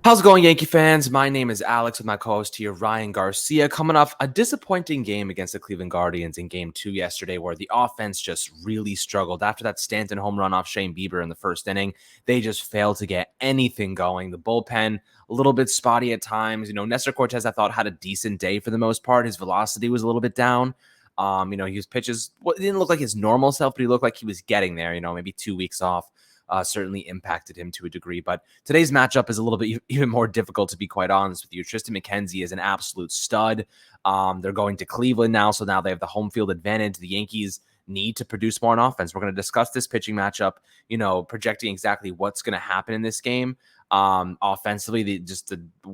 How's it going, Yankee fans? My name is Alex with my co-host here, Ryan Garcia, coming off a disappointing game against the Cleveland Guardians in Game 2 yesterday, where the offense just really struggled. After that Stanton home run off Shane Bieber in the first inning, they just failed to get anything going. The bullpen, a little bit spotty at times. Nestor Cortez, I thought, had a decent day for the most part. His velocity was a little bit down. His pitches, it didn't look like his normal self, but he looked like he was getting there, maybe 2 weeks off. Certainly impacted him to a degree. But today's matchup is a little bit even more difficult, to be quite honest with you. Tristan McKenzie is an absolute stud. They're going to Cleveland now, so now they have the home field advantage. The Yankees need to produce more on offense. We're going to discuss this pitching matchup, projecting exactly what's going to happen in this game. Offensively,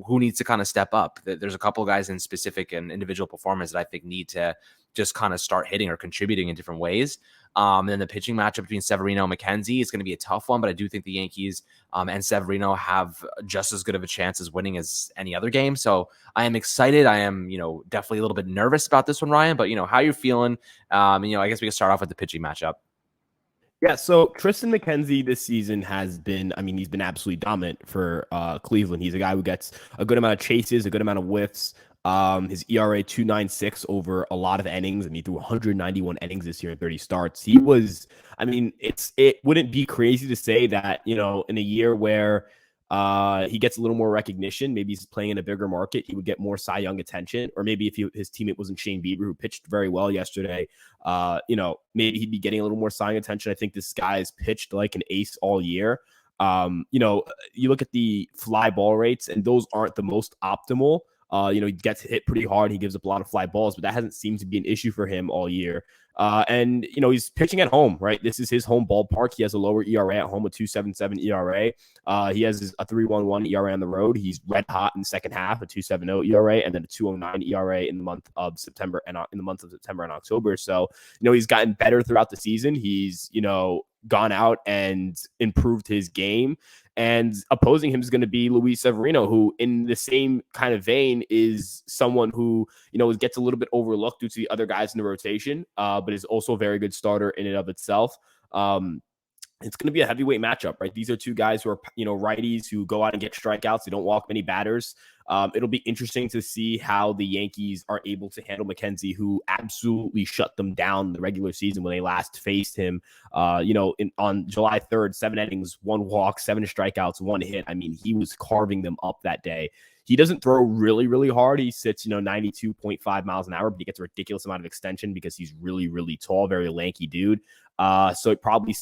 who needs to kind of step up. There's a couple of guys in specific and individual performance that I think need to just kind of start hitting or contributing in different ways. And then the pitching matchup between Severino and McKenzie is going to be a tough one, but I do think the Yankees and Severino have just as good of a chance as winning as any other game. So I am excited. I am, definitely a little bit nervous about this one, Ryan, but how you feeling? I guess we can start off with the pitching matchup. Yeah, so Tristan McKenzie this season has been, he's been absolutely dominant for Cleveland. He's a guy who gets a good amount of chases, a good amount of whiffs. His ERA 2.96 over a lot of innings. He threw 191 innings this year in 30 starts. He was, it wouldn't be crazy to say that, in a year where he gets a little more recognition, maybe he's playing in a bigger market, he would get more Cy Young attention. Or maybe if his teammate wasn't Shane Bieber, who pitched very well yesterday, maybe he'd be getting a little more Cy Young attention. I think this guy has pitched like an ace all year. You look at the fly ball rates, and those aren't the most optimal. He gets hit pretty hard. He gives up a lot of fly balls, but that hasn't seemed to be an issue for him all year. And he's pitching at home, right? This is his home ballpark. He has a lower ERA at home, a 2.77 ERA. He has a 3.11 ERA on the road. He's red hot in the second half, a 2.70 ERA, and then a 2.09 ERA in the month of September and October. So, he's gotten better throughout the season. He's, gone out and improved his game. And opposing him is going to be Luis Severino, who in the same kind of vein is someone who, gets a little bit overlooked due to the other guys in the rotation, but is also a very good starter in and of itself. It's going to be a heavyweight matchup, right? These are two guys who are, righties who go out and get strikeouts. They don't walk many batters. It'll be interesting to see how the Yankees are able to handle McKenzie, who absolutely shut them down in the regular season when they last faced him. On July 3rd, 7 innings, 1 walk, 7 strikeouts, 1 hit. He was carving them up that day. He doesn't throw really, really hard. He sits, 92.5 miles an hour, but he gets a ridiculous amount of extension because he's really, really tall, very lanky dude. So it probably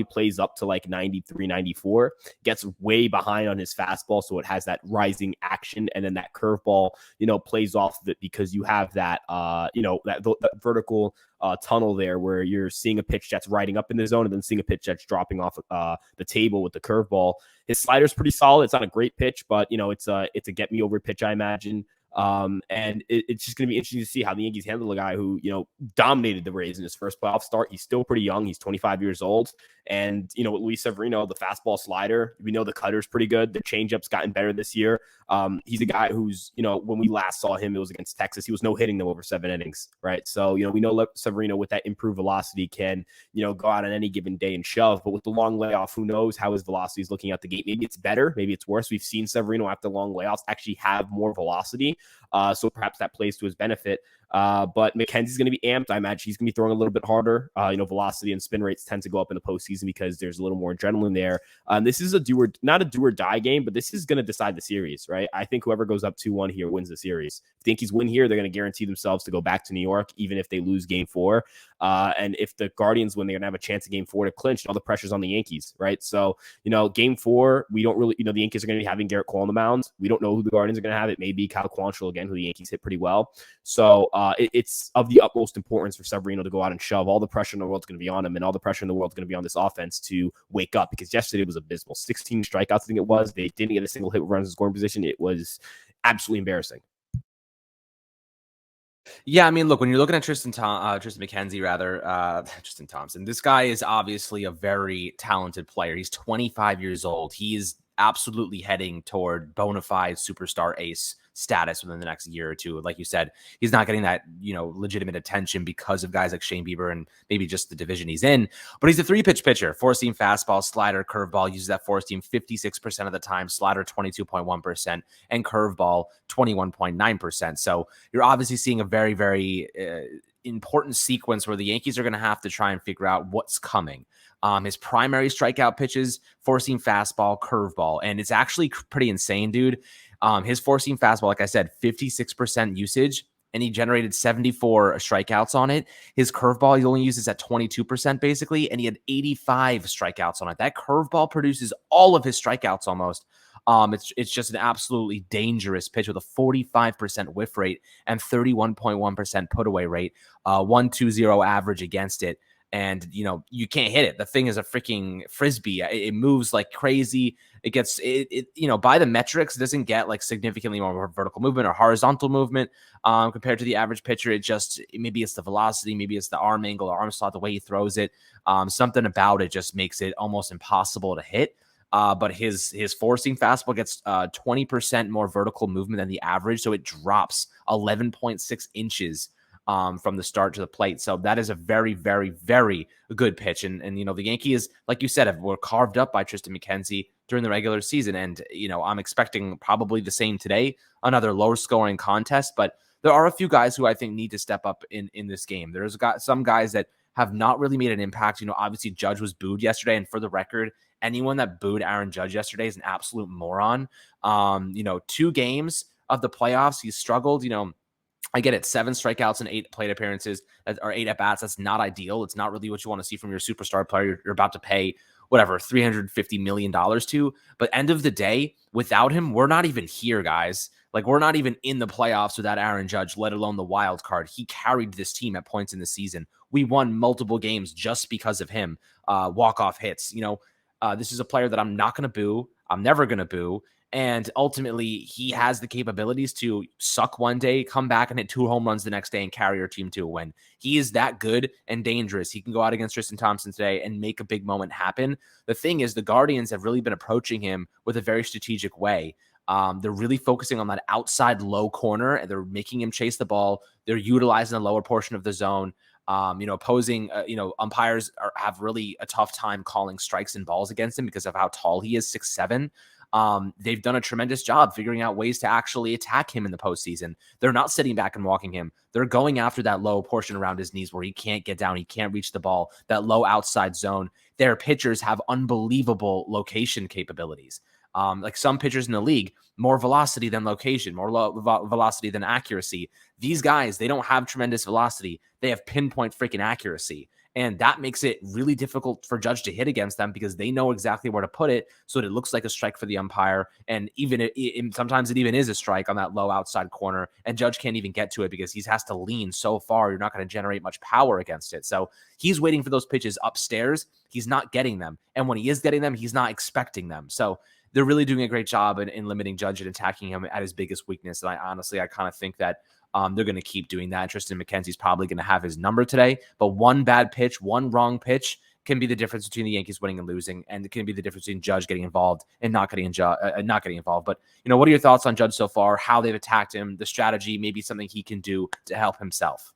plays up to like 93, 94, gets way behind on his fastball. So it has that rising action, and then that curveball, plays off of it because you have that, that vertical tunnel there where you're seeing a pitch that's riding up in the zone and then seeing a pitch that's dropping off the table with the curveball. His slider's pretty solid. It's not a great pitch, but it's a get me over pitch, I imagine. And it's just going to be interesting to see how the Yankees handle a guy who, dominated the Rays in his first playoff start. He's still pretty young. He's 25 years old. And, with Luis Severino, the fastball slider, we know the cutter's pretty good. The changeup's gotten better this year. He's a guy who's, when we last saw him, it was against Texas. He was no hitting them over 7 innings, right? So, we know Severino with that improved velocity can, go out on any given day and shove. But with the long layoff, who knows how his velocity is looking at the gate. Maybe it's better. Maybe it's worse. We've seen Severino after long layoffs actually have more velocity. So perhaps that plays to his benefit. But McKenzie's going to be amped. I imagine he's going to be throwing a little bit harder. Velocity and spin rates tend to go up in the postseason because there's a little more adrenaline there. This is not a do or die game, but this is going to decide the series, right? I think whoever goes up 2-1 here wins the series. If the Yankees win here, they're going to guarantee themselves to go back to New York, even if they lose Game 4. And if the Guardians win, they're going to have a chance at Game 4 to clinch. All the pressure's on the Yankees, right? So, Game 4, we don't really, the Yankees are going to be having Garrett Cole on the mound. We don't know who the Guardians are going to have. It may be Kyle Quantrill again, who the Yankees hit pretty well. So it's of the utmost importance for Severino to go out and shove. All the pressure in the world's going to be on him, and all the pressure in the world's going to be on this offense to wake up, because yesterday was abysmal. 16 strikeouts, I think it was. They didn't get a single hit with runners in scoring position. It was absolutely embarrassing. Yeah, look, when you're looking at Tristan McKenzie, Tristan Thompson, this guy is obviously a very talented player. He's 25 years old. He is absolutely heading toward bona fide superstar ace status within the next year or two. Like you said, he's not getting that, legitimate attention because of guys like Shane Bieber and maybe just the division he's in. But he's a 3-pitch pitcher, 4-seam fastball, slider, curveball, uses that 4-seam 56% of the time, slider 22.1%, and curveball 21.9%. So you're obviously seeing a very, very important sequence where the Yankees are going to have to try and figure out what's coming. His primary strikeout pitches, 4-seam fastball, curveball. And it's actually pretty insane, dude. His 4-seam fastball, like I said, 56% usage, and he generated 74 strikeouts on it. His curveball, he only uses at 22% basically, and he had 85 strikeouts on it. That curveball produces all of his strikeouts almost. It's just an absolutely dangerous pitch with a 45% whiff rate and 31.1% put away rate, 1.20 average against it. And, you can't hit it. The thing is a freaking Frisbee. It moves like crazy. It gets, by the metrics, it doesn't get like significantly more vertical movement or horizontal movement compared to the average pitcher. Maybe it's the velocity, maybe it's the arm angle or arm slot, the way he throws it. Something about it just makes it almost impossible to hit. But his 4-seam fastball gets 20% more vertical movement than the average. So it drops 11.6 inches from the start to the plate. So that is a very, very, very good pitch. And the Yankees, like you said, were carved up by Tristan McKenzie during the regular season. And, I'm expecting probably the same today, another low scoring contest. But there are a few guys who I think need to step up in this game. There's some guys that have not really made an impact. Obviously Judge was booed yesterday. And for the record, anyone that booed Aaron Judge yesterday is an absolute moron. 2 games of the playoffs, he's struggled. I get it, 7 strikeouts and 8 plate appearances or 8 at-bats. That's not ideal. It's not really what you want to see from your superstar player. You're about to pay whatever, $350 million to. But end of the day, without him, we're not even here, guys. Like, we're not even in the playoffs without Aaron Judge, let alone the wild card. He carried this team at points in the season. We won multiple games just because of him. Walk-off hits. This is a player that I'm not going to boo. I'm never going to boo. And ultimately, he has the capabilities to suck one day, come back and hit 2 home runs the next day and carry your team to a win. He is that good and dangerous. He can go out against Tristan Thompson today and make a big moment happen. The thing is, the Guardians have really been approaching him with a very strategic way. They're really focusing on that outside low corner, and they're making him chase the ball. They're utilizing the lower portion of the zone. Opposing, umpires have really a tough time calling strikes and balls against him because of how tall he is, 6'7". They've done a tremendous job figuring out ways to actually attack him in the postseason. They're not sitting back and walking him. They're going after that low portion around his knees where he can't get down. He can't reach the ball, that low outside zone. Their pitchers have unbelievable location capabilities. Like some pitchers in the league, more velocity than location, more velocity than accuracy. These guys, they don't have tremendous velocity. They have pinpoint freaking accuracy. And that makes it really difficult for Judge to hit against them because they know exactly where to put it so that it looks like a strike for the umpire. And even sometimes it even is a strike on that low outside corner. And Judge can't even get to it because he has to lean so far. You're not going to generate much power against it. So he's waiting for those pitches upstairs. He's not getting them. And when he is getting them, he's not expecting them. So they're really doing a great job in limiting Judge and attacking him at his biggest weakness. And I kind of think that they're going to keep doing that. Tristan McKenzie's probably going to have his number today, but one bad pitch, one wrong pitch can be the difference between the Yankees winning and losing, and it can be the difference between Judge getting involved and not getting involved. But what are your thoughts on Judge so far? How they've attacked him, the strategy, maybe something he can do to help himself?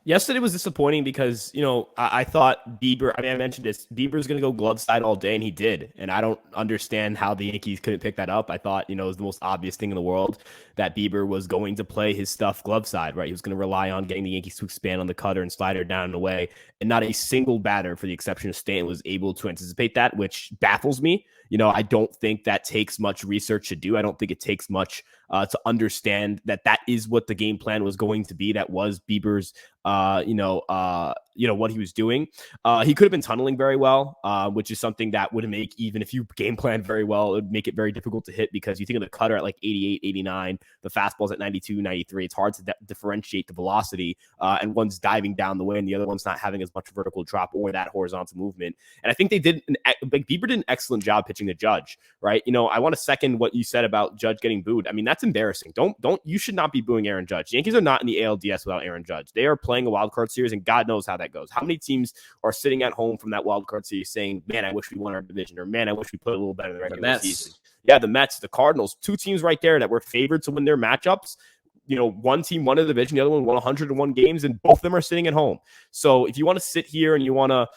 Yesterday was disappointing because, I thought Bieber, I mentioned this, Bieber's going to go glove side all day, and he did. And I don't understand how the Yankees couldn't pick that up. I thought, it was the most obvious thing in the world that Bieber was going to play his stuff glove side, right? He was going to rely on getting the Yankees to expand on the cutter and slider down and away. And not a single batter, for the exception of Stanton, was able to anticipate that, which baffles me. I don't think that takes much research to do. I don't think it takes much to understand that is what the game plan was going to be. That was Bieber's, what he was doing. He could have been tunneling very well, which is something that would make, even if you game plan very well, it would make it very difficult to hit because you think of the cutter at like 88, 89, the fastball's at 92, 93. It's hard to differentiate the velocity, and one's diving down the way and the other one's not having as much vertical drop or that horizontal movement. And I think Bieber did an excellent job pitching the Judge, right? I want to second what you said about Judge getting booed. I mean, that's embarrassing. You should not be booing Aaron Judge. The Yankees are not in the ALDS without Aaron Judge. They are playing a wild card series, and God knows how that that goes. How many teams are sitting at home from that wild card series saying, man, I wish we won our division, or man, I wish we played a little better in the regular season? Yeah, the Mets, the Cardinals, two teams right there that were favored to win their matchups. One team won a division, the other one won 101 games, and both of them are sitting at home. So if you want to sit here and you want to,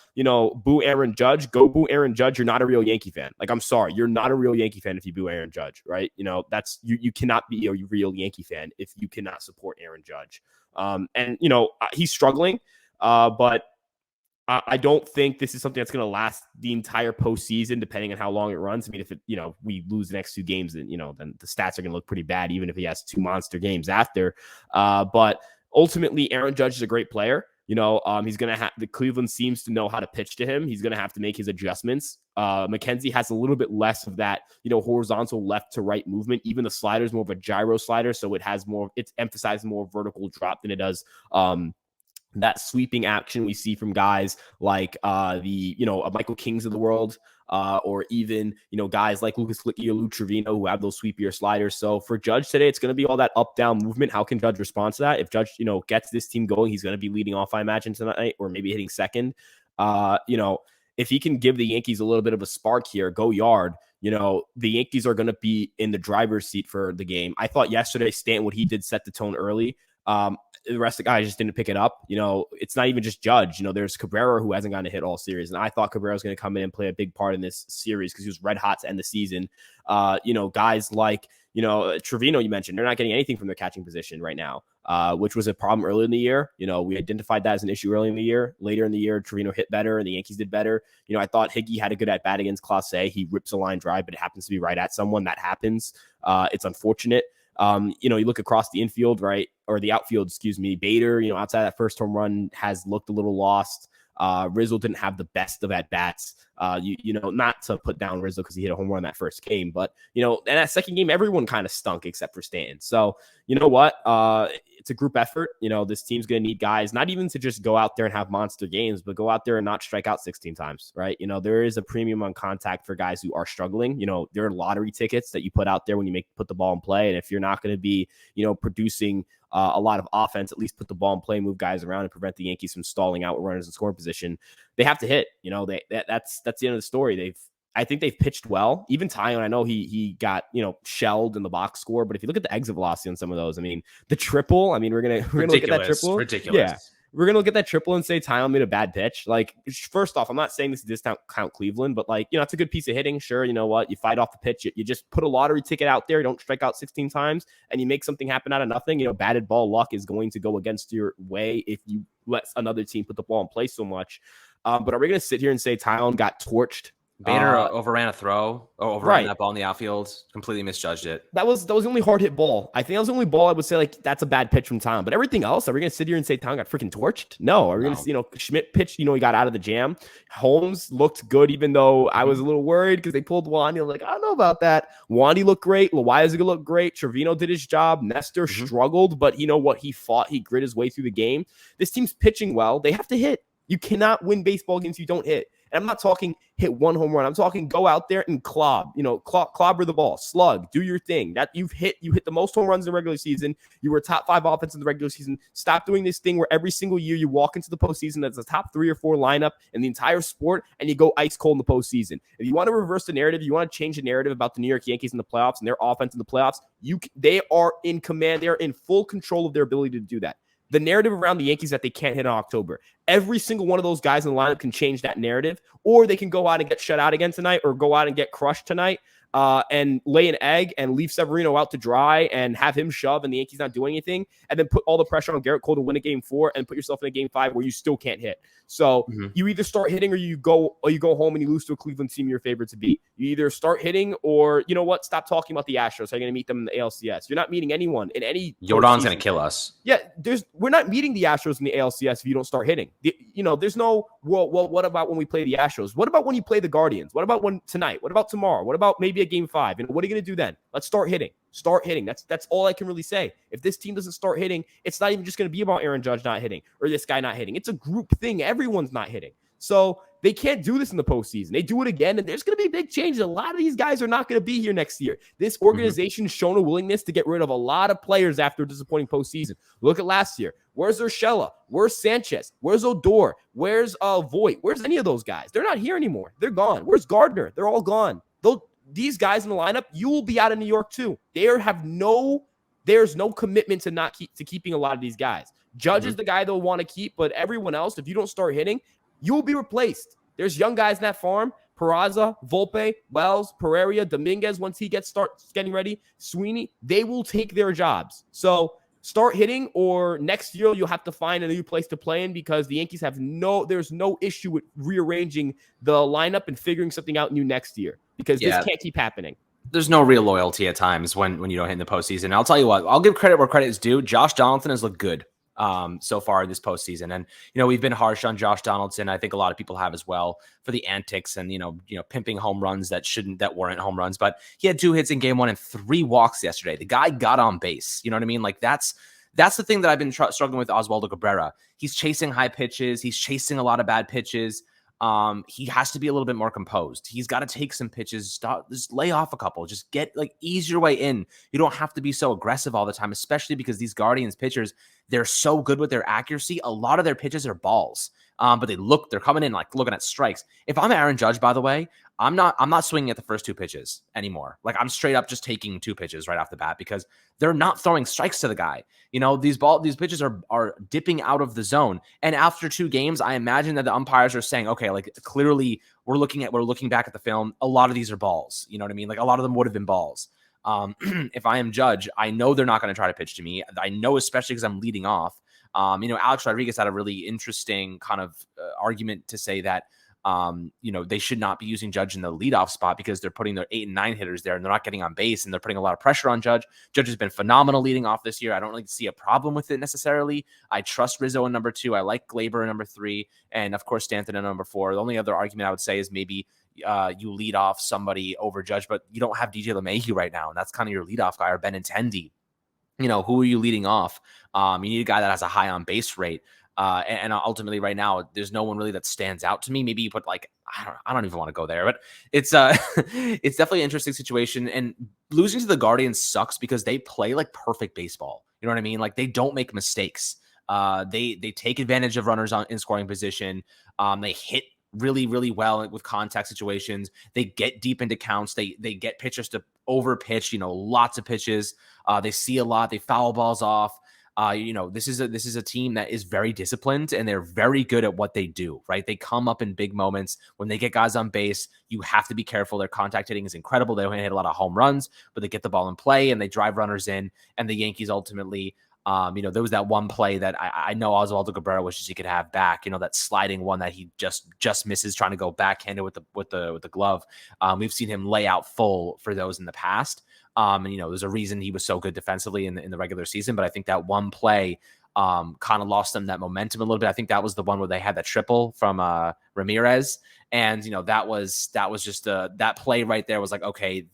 boo Aaron Judge, go boo Aaron Judge. You're not a real Yankee fan. Like, I'm sorry, you're not a real Yankee fan if you boo Aaron Judge, right? That's you cannot be a real Yankee fan if you cannot support Aaron Judge. He's struggling, but I don't think this is something that's going to last the entire postseason, depending on how long it runs. I mean, if we lose the next 2 games, then the stats are going to look pretty bad, even if he has 2 monster games after. But ultimately, Aaron Judge is a great player. He's going to have, the Cleveland seems to know how to pitch to him. He's going to have to make his adjustments. McKenzie has a little bit less of that, horizontal left to right movement. Even the slider is more of a gyro slider. So it's emphasized more vertical drop than it does, that sweeping action we see from guys like Michael Kings of the world, or even guys like Lucas Licky or Lou Trevino, who have those sweepier sliders. So for Judge today, it's going to be all that up down movement. How can Judge respond to that? If Judge gets this team going, he's going to be leading off, I imagine, tonight, or maybe hitting second. If he can give the Yankees a little bit of a spark here, go yard, the Yankees are going to be in the driver's seat for the game. I thought yesterday Stanton, what he did, set the tone early. The rest of the guys just didn't pick it up. It's not even just Judge. There's Cabrera, who hasn't gotten a hit all series. And I thought Cabrera was going to come in and play a big part in this series because he was red hot to end the season. Guys like, Trevino, you mentioned, they're not getting anything from their catching position right now, which was a problem early in the year. We identified that as an issue early in the year. Later in the year, Trevino hit better and the Yankees did better. I thought Higgy had a good at-bat against Clase. He rips a line drive, but it happens to be right at someone. That happens. It's unfortunate. You look across the infield, right? Or the outfield, excuse me. Bader, outside that first home run, has looked a little lost. Rizzo didn't have the best of at-bats. Not to put down Rizzo because he hit a home run that first game, but, and that second game, everyone kind of stunk except for Stanton. So, you know what? It's a group effort. This team's going to need guys, not even to just go out there and have monster games, but go out there and not strike out 16 times, right? There is a premium on contact for guys who are struggling. There are lottery tickets that you put out there when you put the ball in play. And if you're not going to be, producing a lot of offense, at least put the ball in play, move guys around, and prevent the Yankees from stalling out with runners in scoring position. They have to hit. That's the end of the story. I think they've pitched well. Even Tyon, I know he got shelled in the box score, but if you look at the exit velocity on some of those, the triple. We're gonna look at that triple. Ridiculous. Yeah. We're going to look at that triple and say Tyon made a bad pitch. Like, first off, I'm not saying this discount Cleveland, but it's a good piece of hitting. Sure. You know what? You fight off the pitch. You just put a lottery ticket out there. You don't strike out 16 times and you make something happen out of nothing. Batted ball luck is going to go against your way if you let another team put the ball in play so much. But are we going to sit here and say Tyon got torched? Bader overran a throw, or overran that ball in the outfield, completely misjudged it. That was the only hard hit ball. I think that was the only ball I would say that's a bad pitch from Tyon. But everything else, are we going to sit here and say Tyon got freaking torched? No. Are we going to Schmidt pitched, he got out of the jam. Holmes looked good, even though I was a little worried because they pulled Wandy. I'm like, I don't know about that. Wandy looked great. Loaizaga looked great. Trevino did his job. Nestor struggled, but he fought. He grit his way through the game. This team's pitching well. They have to hit. You cannot win baseball games if you don't hit. And I'm not talking hit one home run. I'm talking go out there and clobber the ball, slug, do your thing. That you hit the most home runs in the regular season. You were top 5 offense in the regular season. Stop doing this thing where every single year you walk into the postseason that's a top 3 or 4 lineup in the entire sport, and you go ice cold in the postseason. If you want to reverse the narrative, you want to change the narrative about the New York Yankees in the playoffs and their offense in the playoffs, they are in command. They are in full control of their ability to do that. The narrative around the Yankees that they can't hit in October. Every single one of those guys in the lineup can change that narrative, or they can go out and get shut out again tonight, or go out and get crushed tonight, and lay an egg and leave Severino out to dry and have him shove and the Yankees not doing anything, and then put all the pressure on Garrett Cole to win a game 4 and put yourself in a game 5 where you still can't hit. So you either start hitting or you go home and you lose to a Cleveland team you're favored to beat. You either start hitting or, you know what, stop talking about the Astros. How are you going to meet them in the ALCS? You're not meeting anyone in any. Yordan's going to kill us. Yeah, we're not meeting the Astros in the ALCS if you don't start hitting. There's no, well, what about when we play the Astros? What about when you play the Guardians? What about tonight? What about tomorrow? What about maybe a game 5? What are you going to do then? Let's start hitting. Start hitting. That's all I can really say. If this team doesn't start hitting, it's not even just going to be about Aaron Judge not hitting or this guy not hitting. It's a group thing. Everyone's not hitting. So they can't do this in the postseason. They do it again, and there's going to be big changes. A lot of these guys are not going to be here next year. This organization has shown a willingness to get rid of a lot of players after a disappointing postseason. Look at last year. Where's Urshela? Where's Sanchez? Where's Odor? Where's Voit? Where's any of those guys? They're not here anymore. They're gone. Where's Gardner? They're all gone. These guys in the lineup, you will be out of New York too. There's no commitment to keeping a lot of these guys. Judge is the guy they'll want to keep, but everyone else, if you don't start hitting, you will be replaced. There's young guys in that farm: Peraza, Volpe, Wells, Pereira, Dominguez. Once he starts getting ready, Sweeney, they will take their jobs. So start hitting, or next year you'll have to find a new place to play in, because the Yankees there's no issue with rearranging the lineup and figuring something out new next year, because this can't keep happening. There's no real loyalty at times when you don't hit in the postseason. I'll tell you what, I'll give credit where credit is due. Josh Donaldson has looked good so far this postseason. And, we've been harsh on Josh Donaldson. I think a lot of people have as well, for the antics and, pimping home runs that weren't home runs. But he had 2 hits in game 1 and 3 walks yesterday. The guy got on base. You know what I mean? Like that's the thing that I've been struggling with Oswaldo Cabrera. He's chasing high pitches. He's chasing a lot of bad pitches. He has to be a little bit more composed. He's got to take some pitches, just lay off a couple, just ease your way in. You don't have to be so aggressive all the time, especially because these Guardians pitchers, they're so good with their accuracy. A lot of their pitches are balls. But they're coming in looking at strikes. If I'm Aaron Judge, by the way, I'm not swinging at the first 2 pitches anymore. I'm straight up just taking 2 pitches right off the bat, because they're not throwing strikes to the guy. These pitches are dipping out of the zone. And after 2 games, I imagine that the umpires are saying, okay, clearly we're looking back at the film. A lot of these are balls. You know what I mean? A lot of them would have been balls. If I am Judge, I know they're not going to try to pitch to me. I know, especially because I'm leading off. Alex Rodriguez had a really interesting kind of argument to say that, they should not be using Judge in the leadoff spot, because they're putting their 8 and 9 hitters there and they're not getting on base, and they're putting a lot of pressure on Judge. Judge has been phenomenal leading off this year. I don't really see a problem with it necessarily. I trust Rizzo in number 2. I like Glaber in number 3, and of course Stanton in number 4. The only other argument I would say is maybe you lead off somebody over Judge, but you don't have DJ LeMahieu right now, and that's kind of your leadoff guy, or Benintendi. Who are you leading off? You need a guy that has a high on base rate. And ultimately right now, there's no one really that stands out to me. Maybe you put I don't even want to go there, but it's it's definitely an interesting situation. And losing to the Guardians sucks, because they play perfect baseball. You know what I mean? They don't make mistakes. They take advantage of runners in scoring position. They hit really, really well with contact situations. They get deep into counts. They get pitchers to over pitch, lots of pitches. They see a lot. They foul balls off. This is a team that is very disciplined, and they're very good at what they do, right? They come up in big moments. When they get guys on base, you have to be careful. Their contact hitting is incredible. They don't hit a lot of home runs, but they get the ball in play and they drive runners in. And the Yankees ultimately, there was that one play that I know Oswaldo Cabrera wishes he could have back, that sliding one that he just misses, trying to go backhanded with the glove. We've seen him lay out full for those in the past. There's a reason he was so good defensively in the regular season, but I think that one play kind of lost them that momentum a little bit. I think that was the one where they had that triple from Ramirez. And, that was just that play right there was okay,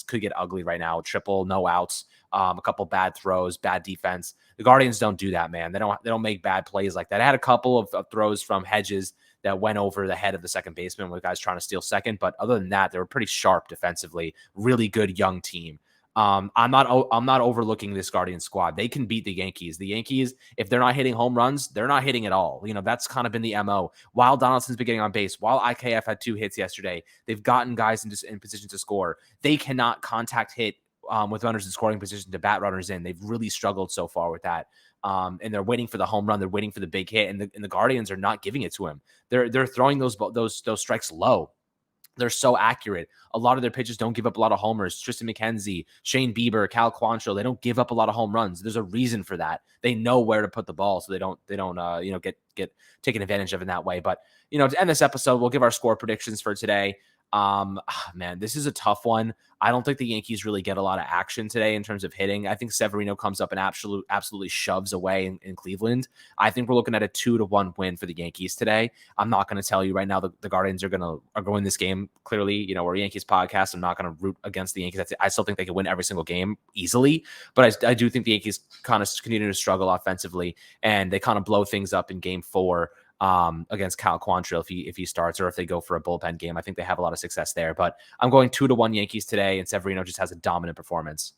could get ugly right now. Triple, no outs, a couple bad throws, bad defense. The Guardians don't do that, man. They don't make bad plays like that. I had a couple of throws from Hedges that went over the head of the second baseman with guys trying to steal second. But other than that, they were pretty sharp defensively. Really good young team. I'm not overlooking this Guardians squad. They can beat the Yankees. The Yankees, if they're not hitting home runs, they're not hitting at all. That's kind of been the MO. While Donaldson's been getting on base, while IKF had 2 hits yesterday, they've gotten guys in position to score. They cannot contact hit with runners in scoring position to bat runners in. They've really struggled so far with that. And they're waiting for the home run. They're waiting for the big hit, and the Guardians are not giving it to him. They're throwing those strikes low. They're so accurate. A lot of their pitches don't give up a lot of homers. Tristan McKenzie, Shane Bieber, Cal Quantrill, they don't give up a lot of home runs. There's a reason for that. They know where to put the ball, so they don't get taken advantage of in that way. But to end this episode, we'll give our score predictions for today. Man, this is a tough one. I don't think the Yankees really get a lot of action today in terms of hitting. I think Severino comes up and absolutely shoves away in Cleveland. I think we're looking at a 2-1 win for the Yankees today. I'm not going to tell you right now the Guardians are going to win this game. Clearly, we're a Yankees podcast. I'm not going to root against the Yankees. I still think they could win every single game easily, but I do think the Yankees kind of continue to struggle offensively, and they kind of blow things up in game 4. against Cal Quantrill if he starts, or if they go for a bullpen game. I think they have a lot of success there. But I'm going 2-1 Yankees today, and Severino just has a dominant performance.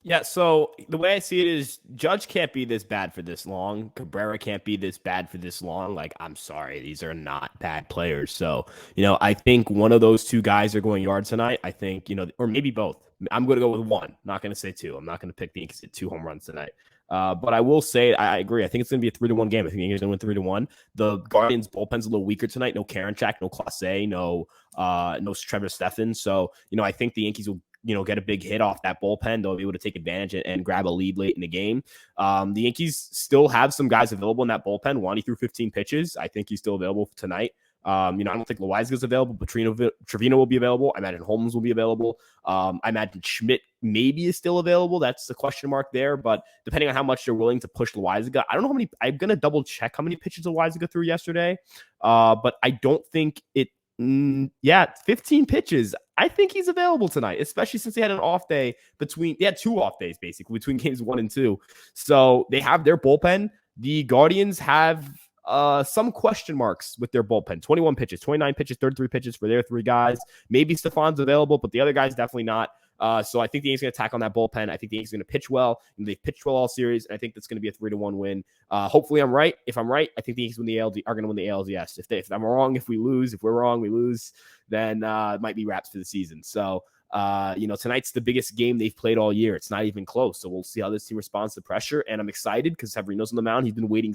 Yeah, so the way I see it is Judge can't be this bad for this long. Cabrera can't be this bad for this long. Like, I'm sorry, these are not bad players. So, I think one of those two guys are going yard tonight. I think, or maybe both. I'm going to go with one. Not going to say two. I'm not going to pick the Yankees at 2 home runs tonight. But I will say, I agree. I think it's going to be a 3-1 game. I think the Yankees are going to win 3-1. The Guardians bullpen's a little weaker tonight. No Karinchak, no Clase, no Trevor Stephan. So, I think the Yankees will get a big hit off that bullpen. They'll be able to take advantage and grab a lead late in the game. The Yankees still have some guys available in that bullpen. Wani threw 15 pitches. I think he's still available tonight. I don't think Loaiza's available, but Trevino will be available. I imagine Holmes will be available. I imagine Schmidt maybe is still available. That's the question mark there. But depending on how much they're willing to push Loaiza, I don't know how many. I'm going to double check how many pitches Loaiza threw yesterday. But I don't think it. 15 pitches. I think he's available tonight, especially since he had an off day he had 2 off days basically between games 1 and 2. So they have their bullpen. The Guardians have some question marks with their bullpen. 21 pitches, 29 pitches, 33 pitches for their 3 guys. Maybe Stefan's available, but the other guys definitely not. So I think the Yankees going to attack on that bullpen. I think the Yankees going to pitch well. And they've pitched well all series. And I think that's going to be a 3-1 win. Hopefully I'm right. If I'm right, I think the Yankees are going to win the ALDS. If I'm wrong, if we're wrong, we lose, then it might be wraps for the season. So, tonight's the biggest game they've played all year. It's not even close. So we'll see how this team responds to pressure. And I'm excited because Severino's on the mound. He's been waiting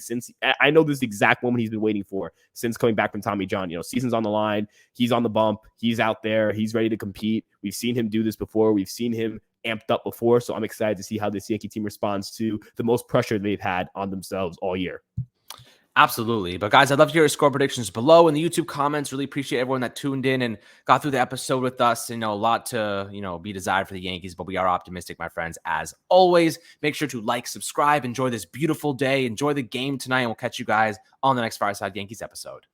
I know this is the exact moment he's been waiting for since coming back from Tommy John. Season's on the line. He's on the bump. He's out there. He's ready to compete. We've seen him do this before. We've seen him amped up before. So I'm excited to see how this Yankee team responds to the most pressure they've had on themselves all year. Absolutely. But guys, I'd love to hear your score predictions below in the YouTube comments. Really appreciate everyone that tuned in and got through the episode with us. A lot to, be desired for the Yankees, but we are optimistic, my friends, as always. Make sure to like, subscribe, enjoy this beautiful day, enjoy the game tonight, and we'll catch you guys on the next Fireside Yankees episode.